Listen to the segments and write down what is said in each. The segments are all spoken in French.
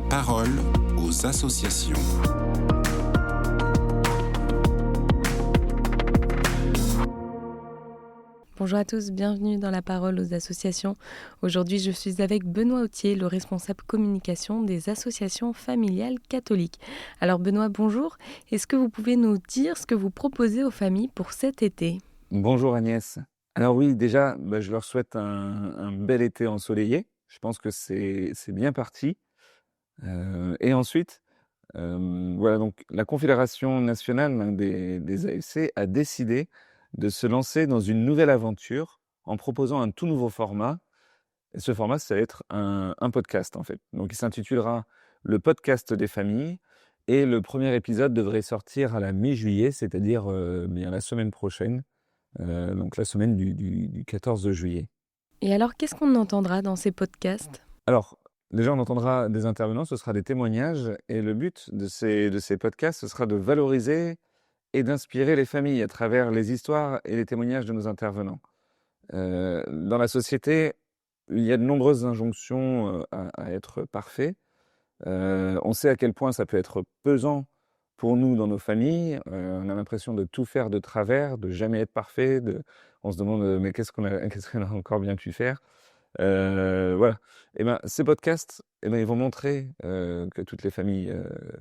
parole aux associations. Bonjour à tous, bienvenue dans La Parole aux associations. Aujourd'hui, je suis avec Benoît Autier, le responsable communication des associations familiales catholiques. Alors Benoît, bonjour. Est-ce que vous pouvez nous dire ce que vous proposez aux familles pour cet été ? Bonjour Agnès. Alors oui, déjà, je leur souhaite un bel été ensoleillé. Je pense que c'est bien parti. Et ensuite, voilà, donc la Confédération nationale des AFC a décidé de se lancer dans une nouvelle aventure en proposant un tout nouveau format. Et ce format, ça va être un podcast en fait. Donc il s'intitulera Le podcast des familles. Et le premier épisode devrait sortir à la mi-juillet, c'est-à-dire bien la semaine prochaine. Donc la semaine du 14 juillet. Et alors, qu'est-ce qu'on entendra dans ces podcasts ? Alors, déjà, on entendra des intervenants, ce sera des témoignages, et le but de ces podcasts, ce sera de valoriser et d'inspirer les familles à travers les histoires et les témoignages de nos intervenants. Dans la société, il y a de nombreuses injonctions à être parfait. On sait à quel point ça peut être pesant pour nous dans nos familles. On a l'impression de tout faire de travers, de jamais être parfait. On se demande mais qu'est-ce qu'on a encore bien pu faire. Voilà. Et ces podcasts, ils vont montrer que toutes les familles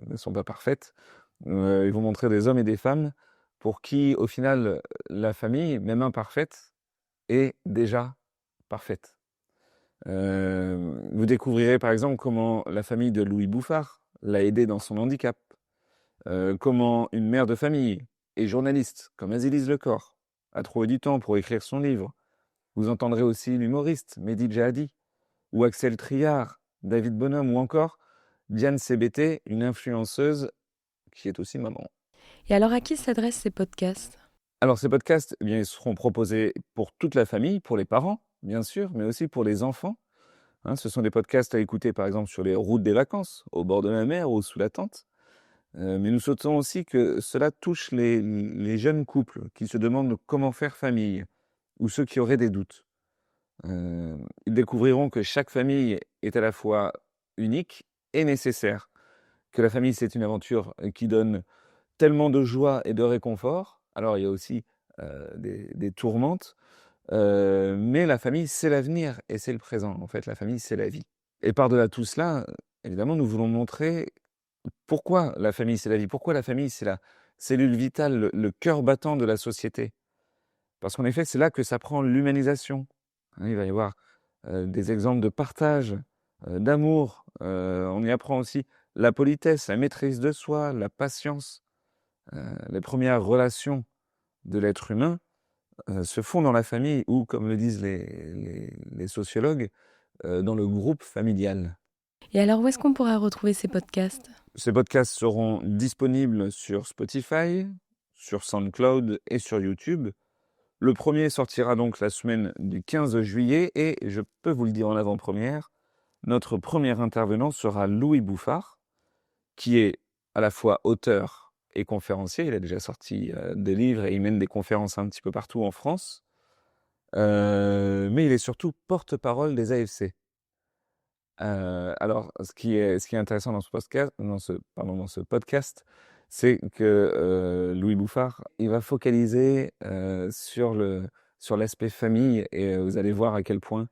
ne sont pas parfaites. Ils vont montrer des hommes et des femmes pour qui, au final, la famille, même imparfaite, est déjà parfaite. Vous découvrirez par exemple comment la famille de Louis Bouffard l'a aidé dans son handicap, comment une mère de famille et journaliste comme Azélise Lecor a trouvé du temps pour écrire son livre. Vous entendrez aussi l'humoriste Mehdi Djahadi, ou Axel Triard, David Bonhomme, ou encore Diane CBT, une influenceuse qui est aussi maman. Et alors, à qui s'adressent ces podcasts ? Alors ces podcasts, ils seront proposés pour toute la famille, pour les parents, bien sûr, mais aussi pour les enfants. Ce sont des podcasts à écouter par exemple sur les routes des vacances, au bord de la mer ou sous la tente. Mais nous souhaitons aussi que cela touche les jeunes couples qui se demandent comment faire famille, ou ceux qui auraient des doutes. Ils découvriront que chaque famille est à la fois unique et nécessaire. Que la famille, c'est une aventure qui donne tellement de joie et de réconfort. Alors, il y a aussi des tourmentes. Mais la famille, c'est l'avenir et c'est le présent. En fait, la famille, c'est la vie. Et par-delà tout cela, évidemment, nous voulons montrer pourquoi la famille, c'est la vie. Pourquoi la famille, c'est la cellule vitale, le cœur battant de la société. Parce qu'en effet, c'est là que s'apprend l'humanisation. Il va y avoir des exemples de partage, d'amour. On y apprend aussi la politesse, la maîtrise de soi, la patience. Les premières relations de l'être humain se font dans la famille ou, comme le disent les sociologues, dans le groupe familial. Et alors, où est-ce qu'on pourra retrouver ces podcasts ? Ces podcasts seront disponibles sur Spotify, sur SoundCloud et sur YouTube. Le premier sortira donc la semaine du 15 juillet et je peux vous le dire en avant-première, notre premier intervenant sera Louis Bouffard, qui est à la fois auteur et conférencier. Il a déjà sorti des livres et il mène des conférences un petit peu partout en France. Mais il est surtout porte-parole des AFC. Alors, ce qui est intéressant dans ce podcast, c'est que Louis Bouffard, il va focaliser sur l'aspect famille et vous allez voir à quel point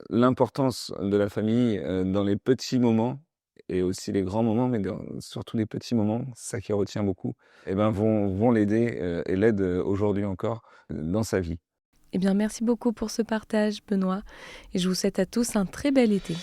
l'importance de la famille dans les petits moments et aussi les grands moments, mais surtout les petits moments, ça qui retient beaucoup, vont l'aider et l'aident aujourd'hui encore dans sa vie. Eh bien, merci beaucoup pour ce partage, Benoît, et je vous souhaite à tous un très bel été.